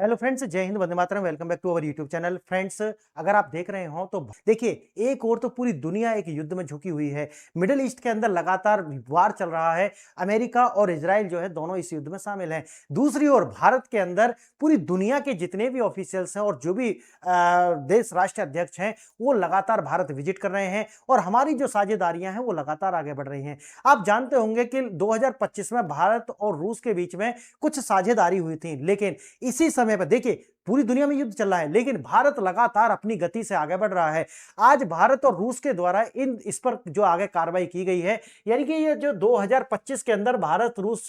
Hello friends, जय हिंद, वंदे मातरम। Welcome back to our YouTube channel. Friends, अगर आप देख रहे हो तो देखिए, एक ओर तो पूरी दुनिया एक युद्ध में झुकी हुई है। मिडिल ईस्ट के अंदर लगातार वार चल रहा है। अमेरिका और इजराइल जो है दोनों इस युद्ध में शामिल हैं। दूसरी ओर भारत के अंदर पूरी दुनिया के जितने भी ऑफिशियल्स हैं और जो भी देश राष्ट्र अध्यक्ष हैं वो लगातार भारत विजिट कर रहे हैं और हमारी जो साझेदारियां हैं वो लगातार आगे बढ़ रही हैं। आप जानते होंगे कि 2025 में भारत और रूस के बीच में कुछ साझेदारी हुई थी, लेकिन इसी समय पर देखिए पूरी दुनिया में युद्ध चल रहा है, लेकिन भारत लगातार अपनी गति से आगे बढ़ रहा है। आज भारत और रूस के द्वारा इस पर जो आगे कार्रवाई की गई है, यानी कि ये जो 2025 के अंदर भारत रूस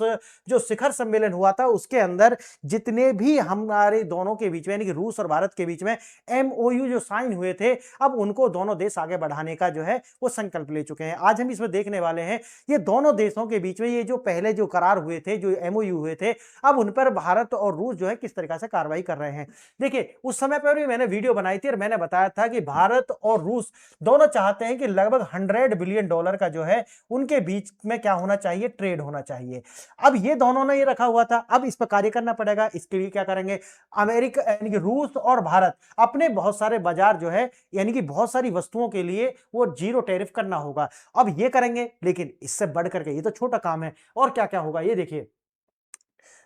जो शिखर सम्मेलन हुआ था उसके अंदर जितने भी हमारे दोनों के बीच में यानी कि रूस और भारत के बीच में एमओयू जो साइन हुए थे, अब उनको दोनों देश आगे बढ़ाने का जो है वो संकल्प ले चुके हैं। आज हम इसमें देखने वाले हैं ये दोनों देशों के बीच में ये जो पहले जो करार हुए थे, जो एमओयू हुए थे, अब उन पर भारत और रूस जो है किस तरीके से कार्रवाई कर रहे हैं। देखिए, उस समय पर भी मैंने वीडियो बनाई थी और मैंने बताया था कि भारत और रूस दोनों चाहते हैं कि लगभग $100 बिलियन का जो है उनके बीच में क्या होना चाहिए, ट्रेड होना चाहिए। अब ये दोनों ने ये रखा हुआ था, अब इस पर कार्य करना पड़ेगा। इसके लिए क्या करेंगे, अमेरिका यानी कि रूस और भारत अपने बहुत सारे बाजार जो है यानी कि बहुत सारी वस्तुओं के लिए वो जीरो टैरिफ करना होगा। अब ये करेंगे, लेकिन इससे बढ़कर के ये तो छोटा काम है। और क्या क्या होगा ये देखिए,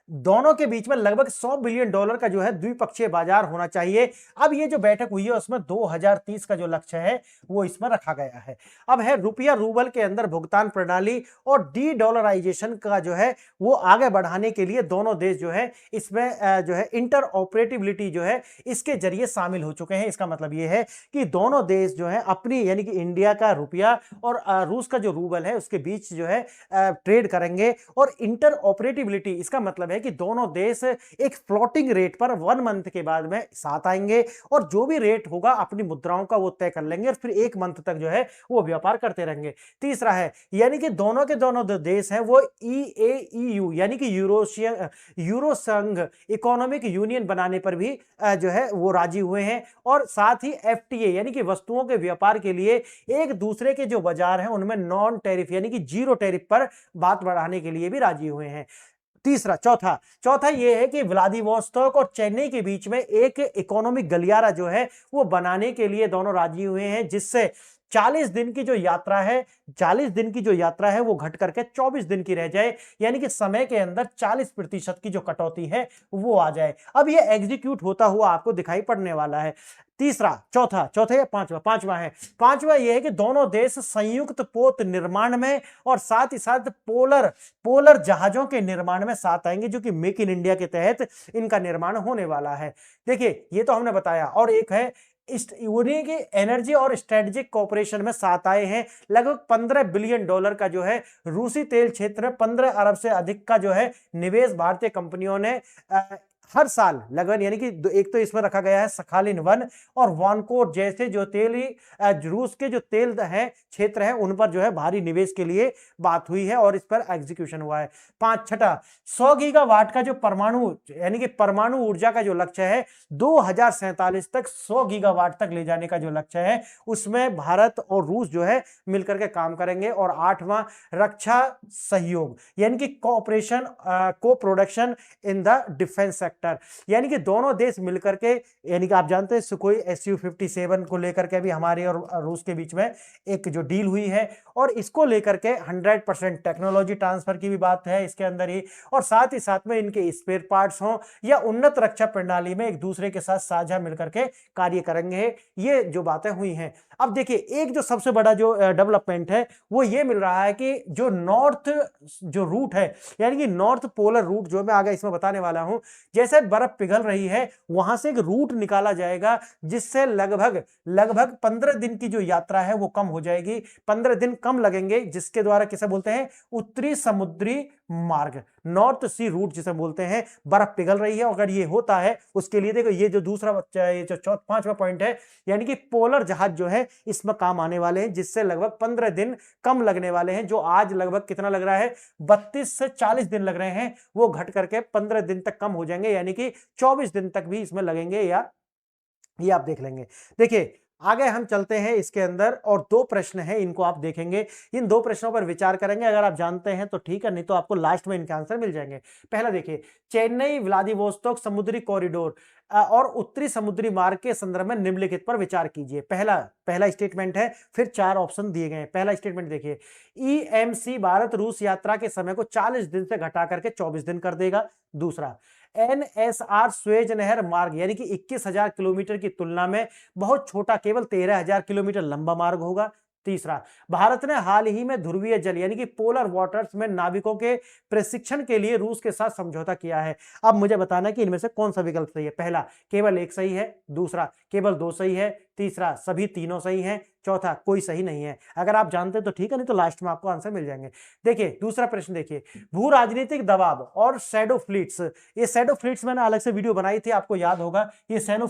दोनों के बीच में लगभग $100 बिलियन का जो है द्विपक्षीय बाजार होना चाहिए। अब ये जो बैठक हुई है उसमें 2030 का जो लक्ष्य है वो इसमें रखा गया है। अब है रुपया रूबल के अंदर भुगतान प्रणाली और डी डॉलराइजेशन का जो है वो आगे बढ़ाने के लिए दोनों देश जो है इसमें जो है इंटर ऑपरेटिबिलिटी जो है इसके जरिए शामिल हो चुके हैं। इसका मतलब ये है कि दोनों देश जो है अपनी यानी कि इंडिया का रुपया और रूस का जो रूबल है उसके बीच जो है ट्रेड करेंगे। और इंटर ऑपरेटिबिलिटी इसका मतलब है कि दोनों देश एक फ्लोटिंग रेट पर 1 मंथ के बाद में साथ आएंगे और जो भी रेट होगा अपनी मुद्राओं का वो तय कर लेंगे और फिर 1 मंथ तक जो है वो व्यापार करते रहेंगे। तीसरा है यानी कि दोनों के दोनों देश हैं वो ईएईयू यानी कि यूरो संघ इकोनॉमिक यूनियन बनाने पर भी जो है वो राजी हुए हैं। और साथ ही एफटीए यानी कि वस्तुओं के व्यापार के लिए एक दूसरे के जो बाजार हैं उनमें नॉन टैरिफ यानी कि जीरो टैरिफ पर बात बढ़ाने के लिए भी राजी हुए हैं। तीसरा चौथा चौथा यह है कि व्लादिवोस्तोक और चेन्नई के बीच में एक इकोनॉमिक गलियारा जो है वो बनाने के लिए दोनों राजी हुए हैं, जिससे 40 दिन की जो यात्रा है 40 दिन की जो यात्रा है वो घट करके 24 दिन की रह जाए, यानी कि समय के अंदर 40% की जो कटौती है वो आ जाए। अब ये एग्जीक्यूट होता हुआ आपको दिखाई पड़ने वाला है। तीसरा चौथा या पांचवा है। पांचवा यह है कि दोनों देश संयुक्त पोत निर्माण में और साथ ही साथ पोलर जहाजों के निर्माण में साथ आएंगे, जो कि मेक इन इंडिया के तहत इनका निर्माण होने वाला है। देखिए, ये तो हमने बताया। और एक है की एनर्जी और स्ट्रेटेजिक कॉपरेशन में साथ आए हैं। लगभग $15 बिलियन का जो है रूसी तेल क्षेत्र में 15 अरब से अधिक का जो है निवेश भारतीय कंपनियों ने हर साल लगभग यानी कि एक तो इसमें रखा गया है सखालिन 1 और वानकोर जैसे जो तेली रूस के जो तेल है क्षेत्र है उन पर जो है भारी निवेश के लिए बात हुई है और इस पर एग्जीक्यूशन हुआ है। छठा 100 गीगावाट का जो परमाणु यानी कि परमाणु ऊर्जा का जो लक्ष्य है 2047 तक 100 गीगावाट तक ले जाने का जो लक्ष्य है उसमें भारत और रूस जो है मिलकर के काम करेंगे। और 8वां रक्षा सहयोग यानी कि कोऑपरेशन को production in the defence sector, यानी कि दोनों देश मिलकर के यानी कि आप जानते हैं सुखोई Su-57 को लेकर के भी हमारे और रूस के बीच में एक जो डील हुई है और इसको लेकर के 100% टेक्नोलॉजी ट्रांसफर की भी बात है इसके अंदर ही। और साथ ही साथ में इनके स्पेयर पार्ट्स हों या उन्नत रक्षा प्रणाली में एक दूसरे के साथ साझा मिलकर के कार्य करेंगे, ये जो बातें हुई हैं। अब देखिए, एक जो सबसे बड़ा जो डेवलपमेंट है वो ये मिल रहा है कि जो नॉर्थ जो रूट है यानी कि नॉर्थ पोलर रूट जो मैं आगे इसमें बताने वाला हूं, जैसे बर्फ पिघल रही है वहां से एक रूट निकाला जाएगा जिससे लगभग 15 दिन की जो यात्रा है वो कम हो जाएगी। 15 दिन कम लगेंगे, जिसके द्वारा किसे बोलते हैं उत्तरी समुद्री मार्ग, नॉर्थ सी रूट जिसे बोलते हैं। बर्फ पिघल रही है, अगर ये होता है उसके लिए देखो ये जो दूसरा ये जो पांचवा पॉइंट है यानी कि पोलर जहाज जो है इसमें काम आने वाले हैं, जिससे लगभग 15 दिन कम लगने वाले हैं। जो आज लगभग कितना लग रहा है 32 से 40 दिन लग रहे हैं वो घट करके 15 दिन तक कम हो जाएंगे, यानी कि 24 दिन तक भी इसमें लगेंगे या ये आप देख लेंगे। देखिए, आगे हम चलते हैं इसके अंदर और दो प्रश्न हैं, इनको आप देखेंगे, इन दो प्रश्नों पर विचार करेंगे। अगर आप जानते हैं तो ठीक है, नहीं तो आपको लास्ट में इनके आंसर मिल जाएंगे। पहला देखिए, चेन्नई व्लादिवोस्तोक समुद्री कॉरिडोर और उत्तरी समुद्री मार्ग के संदर्भ में निम्नलिखित पर विचार कीजिए। पहला पहला स्टेटमेंट है, फिर चार ऑप्शन दिए गए हैं। पहला स्टेटमेंट देखिए, ईएमसी भारत रूस यात्रा के समय को 40 दिन से घटा करके 24 दिन कर देगा। दूसरा, एनएसआर स्वेज नहर मार्ग यानी कि 21,000 किलोमीटर की तुलना में बहुत छोटा, केवल 13,000 किलोमीटर लंबा मार्ग होगा। तीसरा, भारत ने हाल ही में ध्रुवीय जल यानी कि पोलर वाटर्स में नाविकों के प्रशिक्षण के लिए रूस के साथ समझौता किया है। अब मुझे बताना कि इनमें से कौन सा विकल्प सही है। पहला, केवल एक सही है। दूसरा, केवल दो सही है। तीसरा, सभी तीनों सही हैं। चौथा, कोई सही नहीं है। अगर आप जानते तो ठीक है, नहीं तो लास्ट में आपको आंसर मिल जाएंगे। देखिए दूसरा प्रश्न देखिए, भू राजनीतिक दबाव और शैडो फ्लीट्स। ये शैडो फ्लीट्स मैंने अलग से वीडियो बनाई थी, आपको याद होगा। ये शैडो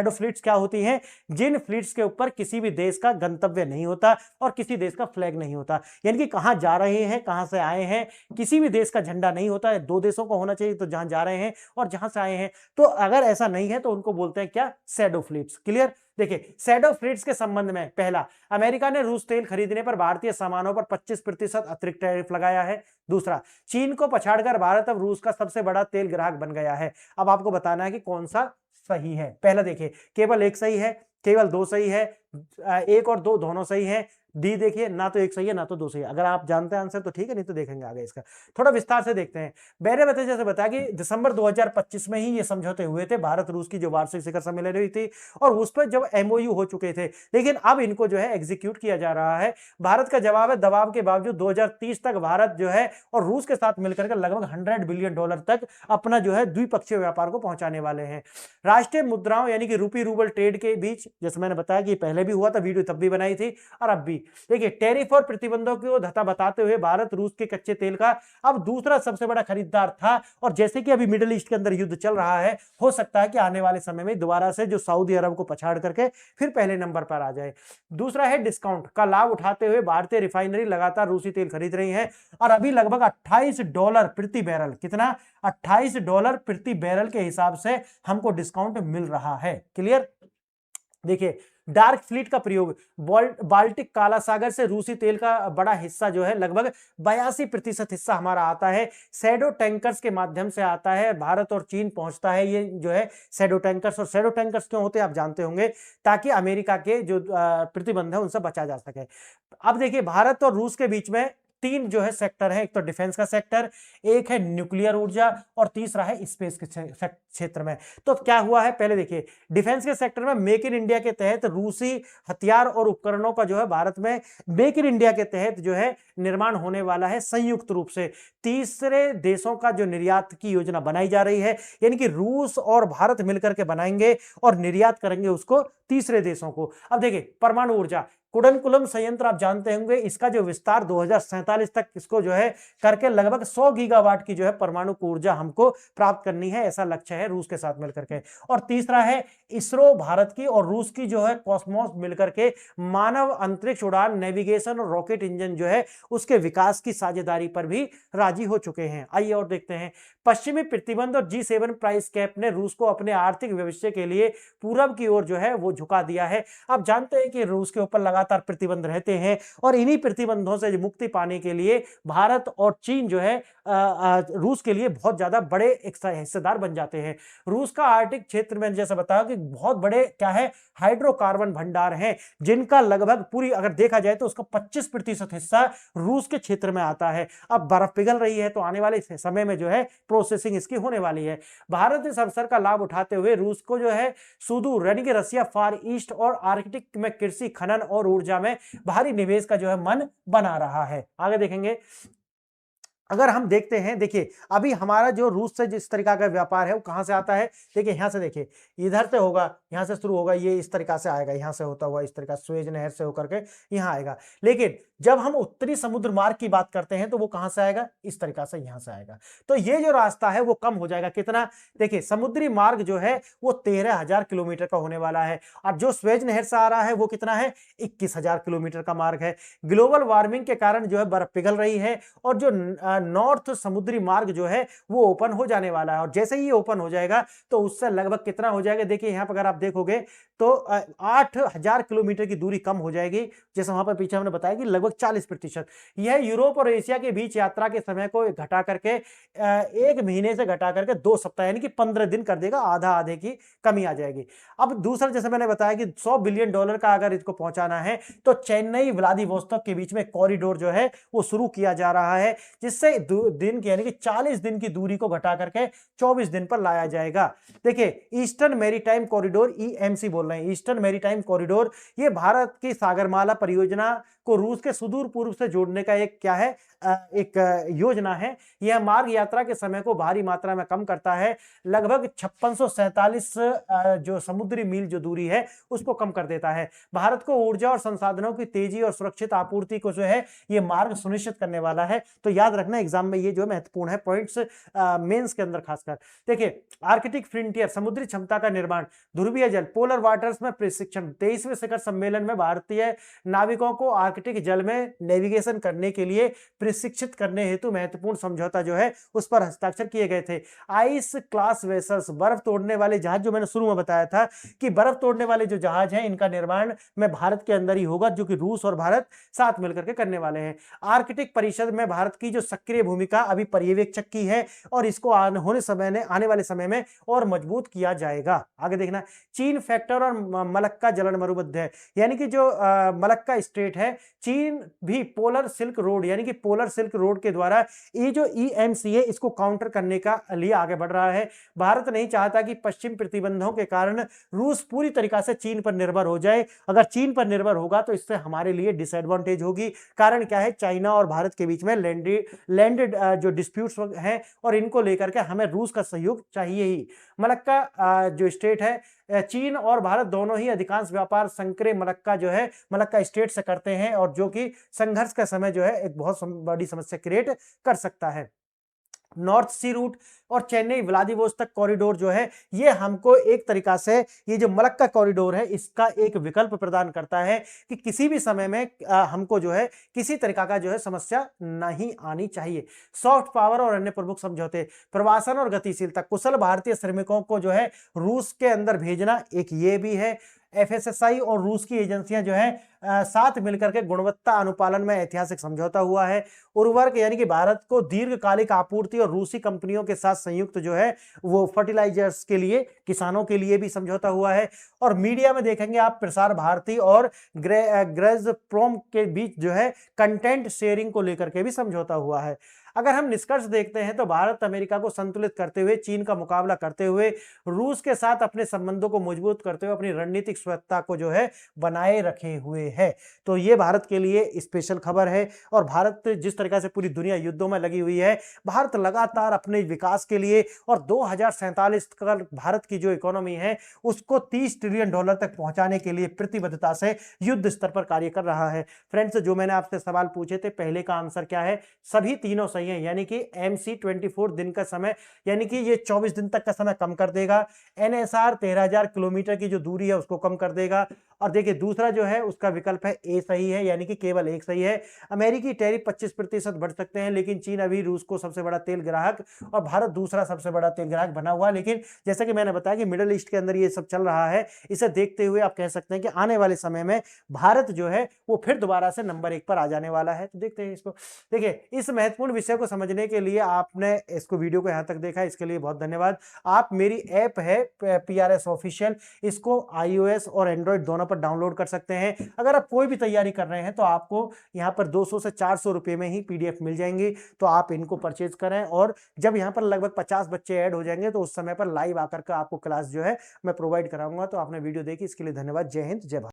फ्लीट्स क्या होती हैं? जिन फ्लीट्स के ऊपर किसी भी देश का गंतव्य नहीं होता और किसी देश का फ्लैग नहीं होता, यानी कि कहां जा रहे हैं, कहां से आए हैं, किसी भी देश का झंडा नहीं होता है। दो देशों का होना चाहिए, तो जहां जा रहे हैं और जहां से आए हैं। तो अगर ऐसा नहीं है तो उनको बोलते हैं क्या? Shadow fleets. क्लियर? देखिए, शैडो फ्लीट्स के संबंध में पहला, अमेरिका ने रूस तेल खरीदने पर भारतीय सामानों पर 25% अतिरिक्त टैरिफ लगाया है। दूसरा, चीन को पछाड़कर भारत अब रूस का सबसे बड़ा तेल ग्राहक बन गया है। अब आपको बताना है कि कौन सा सही है। पहला देखिए, केवल एक सही है, केवल दो सही है, एक और दो दोनों सही है। डी देखिए, ना तो एक सही है ना तो दो सही है। अगर आप जानते हैं आंसर तो ठीक है, नहीं तो देखेंगे आगे इसका थोड़ा विस्तार से देखते हैं। मैंने बताया, जैसे बताया कि दिसंबर 2025 में ही ये समझौते हुए थे, भारत रूस की जो वार्षिक शिखर सम्मेलन हुई थी और उस पर जब एमओयू हो चुके थे, लेकिन अब इनको जो है एग्जीक्यूट किया जा रहा है। भारत का जवाब है, दबाव के बावजूद 2030 तक भारत जो है और रूस के साथ मिलकर के लगभग $100 बिलियन तक अपना जो है द्विपक्षीय व्यापार को पहुंचाने वाले हैं। राष्ट्रीय मुद्राओं यानी कि रूपी रूबल ट्रेड के बीच, जैसे मैंने बताया कि पहले भी हुआ था, वीडियो तब भी बनाई थी और अब भी। देखिए, टैरिफ और प्रतिबंधों को धता बताते हुए भारत रूस के कच्चे तेल का अब दूसरा सबसे बड़ा खरीदार था और जैसे कि अभी मिडिल ईस्ट के अंदर युद्ध चल रहा है, हो सकता है कि आने वाले समय में दोबारा से जो सऊदी अरब को पछाड़ करके फिर पहले नंबर पर आ जाए। दूसरा है, डिस्काउंट का लाभ उठाते हुए भारतीय रिफाइनरी लगातार रूसी तेल खरीद रही है और अभी लगभग $28 प्रति बैरल, कितना? $28 प्रति बैरल के हिसाब से हमको डिस्काउंट मिल रहा है। क्लियर? देखिए, डार्क फ्लीट का प्रयोग, बाल्टिक काला सागर से रूसी तेल का बड़ा हिस्सा जो है, लगभग 82% हिस्सा हमारा आता है, शैडो टैंकर्स के माध्यम से आता है। भारत और चीन पहुंचता है ये जो है शैडो टैंकर्स। और शैडो टैंकर्स क्यों होते हैं आप जानते होंगे, ताकि अमेरिका के जो प्रतिबंध है उनसे बचा जा सके। अब देखिए, भारत और रूस के बीच में तीन जो है सेक्टर है, एक तो डिफेंस का सेक्टर, एक है न्यूक्लियर ऊर्जा और तीसरा है स्पेस के क्षेत्र में। तो क्या हुआ है, पहले देखिए, डिफेंस के सेक्टर में मेक इन इंडिया के तहत रूसी हथियार और उपकरणों का जो है भारत में मेक इन इंडिया के तहत जो है निर्माण होने वाला है। संयुक्त रूप से तीसरे देशों का जो निर्यात की योजना बनाई जा रही है, यानी कि रूस और भारत मिलकर के बनाएंगे और निर्यात करेंगे उसको तीसरे देशों को। अब देखिए, परमाणु ऊर्जा, कुडनकुलम संयंत्र आप जानते होंगे, इसका जो विस्तार 2047 तक इसको जो है करके लगभग 100 गीगावाट की जो है परमाणु ऊर्जा हमको प्राप्त करनी है, ऐसा लक्ष्य है रूस के साथ मिलकर के। और तीसरा है इसरो, भारत की और रूस की जो है कॉस्मोस मिलकर के मानव अंतरिक्ष उड़ान, नेविगेशन और रॉकेट इंजन जो है उसके विकास की साझेदारी पर भी राजी हो चुके हैं। आइए और देखते हैं, पश्चिमी प्रतिबंध और G7 प्राइस कैप ने रूस को अपने आर्थिक भविष्य के लिए पूरब की ओर जो है वो झुका दिया है। आप जानते हैं कि रूस के ऊपर लगातार प्रतिबंध रहते हैं और इन्हीं प्रतिबंधों से मुक्ति पाने के लिए भारत और चीन जो है रूस के लिए बहुत ज्यादा बड़े एक हिस्सेदार बन जाते हैं। रूस का आर्कटिक क्षेत्र में जैसा बताया कि बहुत बड़े क्या है, हाइड्रोकार्बन भंडार हैं, जिनका लगभग पूरी अगर देखा जाए तो उसका 25% हिस्सा रूस के क्षेत्र में आता है। अब बर्फ पिघल रही है तो आने वाले समय में जो है प्रोसेसिंग इसकी होने वाली है। भारत इस अवसर का लाभ उठाते हुए रूस को जो है सुदूर यानी कि रसिया, फार ईस्ट और आर्कटिक में कृषि, खनन और ऊर्जा में भारी निवेश का जो है मन बना रहा है। आगे देखेंगे, अगर हम देखते हैं, देखिए अभी हमारा जो रूस से जिस तरीका का व्यापार है वो कहां से आता है, देखिए यहां से, देखिए इधर से होगा, यहां से शुरू होगा, ये इस तरीका से आएगा, यहां से होता हुआ इस तरीका स्वेज नहर से होकर के यहां आएगा। लेकिन जब हम उत्तरी समुद्र मार्ग की बात करते हैं तो वो कहां से आएगा, इस तरीका से यहां से आएगा। तो ये जो रास्ता है वो कम हो जाएगा, कितना, देखिए समुद्री मार्ग जो है वो 13,000 किलोमीटर का होने वाला है, और जो स्वेज नहर से आ रहा है वो कितना है, 21,000 किलोमीटर का मार्ग है। ग्लोबल वार्मिंग के कारण जो है बर्फ पिघल रही है, और जो नॉर्थ समुद्री मार्ग जो है वो ओपन हो जाने वाला है, और जैसे ही ओपन हो जाएगा तो उससे लगभग कितना हो जाएगा, देखिए यहां पर अगर आप देखोगे तो 8,000 किलोमीटर की दूरी कम हो जाएगी, जैसे वहां पर पीछे हमने बताया कि लगभग 40%। यह यूरोप और एशिया के बीच यात्रा के समय को घटा करके 1 महीने से घटा करके 2 सप्ताह यानी कि 15 दिन कर देगा, आधा आधे की कमी आ जाएगी। अब दूसरा, जैसे मैंने बताया कि $100 बिलियन का अगर इसको पहुंचाना है तो चेन्नई व्लादिवोस्तोक के बीच में कॉरिडोर जो है वो शुरू किया जा रहा है, जिससे दिन की यानी कि 40 दिन की दूरी को घटा करके 24 दिन पर लाया जाएगा। देखिए ईस्टर्न मैरीटाइम कॉरिडोर, ईएमसी बोल रहे हैं, ईस्टर्न मैरीटाइम कॉरिडोर, ये भारत की सागरमाला परियोजना को रूस के सुदूर पूर्व से जोड़ने का एक क्या है, एक योजना है। यह मार्ग यात्रा के समय को भारी मात्रा में कम करता है, लगभग 5647 जो समुद्री मील जो दूरी है उसको कम कर देता है। भारत को ऊर्जा और संसाधनों की तेजी और सुरक्षित आपूर्ति को जो है ये मार्ग सुनिश्चित करने वाला है। तो याद रखना एग्जाम में ये जो महत्वपूर्ण है पॉइंट्स, मेंस के अंदर खासकर। देखिए आर्कटिक फ्रंटियर, समुद्री क्षमता का निर्माण, ध्रुवीय जल, पोलर वाटर्स में प्रशिक्षण। 23वें शिखर सम्मेलन में भारतीय नाविकों को आर्कटिक जल में नेविगेशन करने के लिए प्रशिक्षित करने हेतु महत्वपूर्ण समझौता जो है उस पर हस्ताक्षर किए गए थे। आइस क्लास वेसल्स, बर्फ तोड़ने वाले जहाज, जो मैंने शुरू में बताया था कि बर्फ तोड़ने वाले जो जहाज हैं इनका निर्माण में भारत के अंदर ही होगा, जो कि रूस और भारत साथ मिलकर के करने वाले हैं। आर्कटिक परिषद में भारत की जो सक्रिय भूमिका अभी पर्यवेक्षक की है, और इसको आने वाले समय में और मजबूत किया जाएगा। आगे देखना, चीन फैक्टर और मलक्का जलन मरुमध्य है, यानी कि जो मलक्का स्टेट है, चीन भी पोलर सिल्क रोड यानी कि पोलर सिल्क रोड के द्वारा ये जो ईएमसी है इसको काउंटर करने का लिए आगे बढ़ रहा है। भारत नहीं चाहता कि पश्चिम प्रतिबंधों के कारण रूस पूरी तरीका से चीन पर निर्भर हो जाए। अगर चीन पर निर्भर होगा तो इससे हमारे लिए डिसएडवांटेज होगी। कारण क्या है, चाइना और भारत के बीच में लैंडेड जो डिस्प्यूट्स हैं, और इनको लेकर के हमें रूस का सहयोग चाहिए ही। मलक्का जो स्टेट है, चीन और भारत दोनों ही अधिकांश व्यापार संकरे मलक्का जो है मलक्का स्टेट से करते हैं, और जो कि संघर्ष का समय जो है एक बहुत बड़ी समस्या क्रिएट कर सकता है। नॉर्थ सी रूट और चेन्नई व्लादिवोस्तोक कॉरिडोर जो है ये हमको एक तरीका से, ये जो मलक्का कॉरिडोर है इसका एक विकल्प प्रदान करता है कि किसी भी समय में हमको जो है किसी तरीका का जो है समस्या नहीं आनी चाहिए। सॉफ्ट पावर और अन्य प्रमुख समझौते, प्रवासन और गतिशीलता, कुशल भारतीय श्रमिकों को जो है रूस के अंदर भेजना, एक ये भी है। एफएसएसआई और रूस की एजेंसियां जो है साथ मिलकर के गुणवत्ता अनुपालन में ऐतिहासिक समझौता हुआ है। उर्वरक यानी कि भारत को दीर्घकालिक आपूर्ति और रूसी कंपनियों के साथ संयुक्त जो है वो फर्टिलाइजर्स के लिए, किसानों के लिए भी समझौता हुआ है। और मीडिया में देखेंगे आप, प्रसार भारती और ग्रेजप्रोम के बीच जो है कंटेंट शेयरिंग को लेकर के भी समझौता हुआ है। अगर हम निष्कर्ष देखते हैं तो भारत अमेरिका को संतुलित करते हुए, चीन का मुकाबला करते हुए, रूस के साथ अपने संबंधों को मजबूत करते हुए अपनी रणनीतिक स्वायत्तता को जो है बनाए रखे हुए है। तो ये भारत के लिए स्पेशल खबर है। और भारत जिस तरीका से पूरी दुनिया युद्धों में लगी हुई है, भारत लगातार अपने विकास के लिए और 2047 तक भारत की जो इकोनॉमी है उसको $30 ट्रिलियन तक पहुंचाने के लिए प्रतिबद्धता से युद्ध स्तर पर कार्य कर रहा है। फ्रेंड्स, जो मैंने आपसे सवाल पूछे थे, पहले का आंसर क्या है, सभी तीनों सही है, यानी कि MC 24 दिन का समय, यानी कि ये 24 दिन तक का समय कम कर देगा। NSR 13,000 किलोमीटर की जो दूरी है उसको कम कर देगा। और देखिए दूसरा जो है उसका विकल्प है ए सही है, यानी कि केवल एक सही है। अमेरिकी टैरिफ 25% बढ़ सकते हैं, लेकिन चीन अभी रूस को सबसे बड़ा तेल ग्राहक और भारत दूसरा सबसे बड़ा तेल ग्राहक बना हुआ है। लेकिन जैसा कि मैंने बताया कि मिडिल ईस्ट के अंदर ये सब चल रहा है, इसे देखते हुए आप कह सकते हैं कि आने वाले समय में भारत जो है वो फिर दोबारा से नंबर 1 पर आ जाने वाला है। तो देखते हैं इसको। देखिए इस महत्वपूर्ण विषय को समझने के लिए आपने इसको वीडियो को यहाँ तक देखा, इसके लिए बहुत धन्यवाद। आप मेरी ऐप है PRS ऑफिशियल, इसको iOS और एंड्रॉइड दोनों पर डाउनलोड कर सकते हैं। अगर आप कोई भी तैयारी कर रहे हैं तो आपको यहाँ पर 200 से 400 रुपए में ही PDF मिल जाएंगी, तो आप इनको परचेज करें। और जब यहाँ पर लगभग 50 बच्चे ऐड हो जाएंगे तो उस समय पर लाइव आकर के आपको क्लास जो है मैं प्रोवाइड कराऊंगा। तो आपने वीडियो देखी, इसके लिए धन्यवाद। जय हिंद, जय भारत।